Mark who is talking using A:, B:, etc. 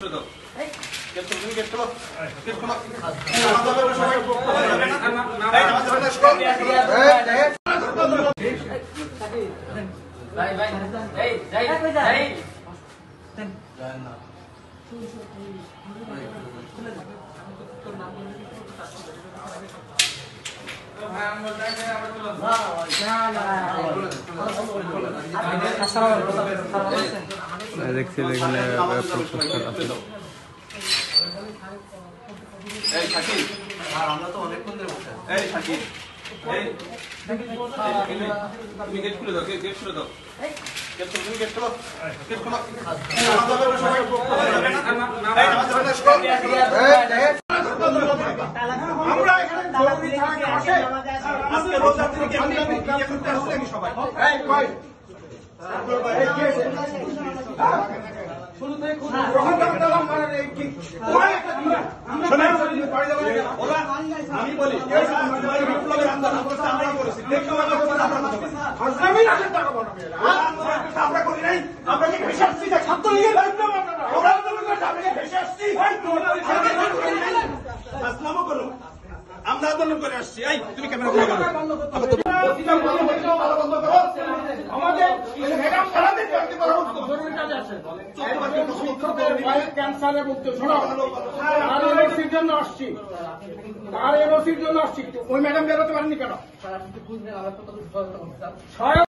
A: আন্দোলন দেখছি এখানে আমরা তো অনেকক্ষণ ধরে বসে আছি। তুমি গেট খুলে দাও, গেট খুলে দাও, তুমি গেট খোলো, গেট খোলো। আমরা এখানে আজকে রোজা থেকে সবাই আমি বলি আমরা করি নাই, আমরা কি ভেসে আসছি ছাত্রলীগের আমরা আন্দোলন করে আসছি। তুমি ক্যামেরা
B: ক্যান্সারে মুক্তি শোনো, আর এনওসির জন্য আসছি, আর এনওসির জন্য আসছি। ওই ম্যাডাম বেরোতে পারেনি কেন?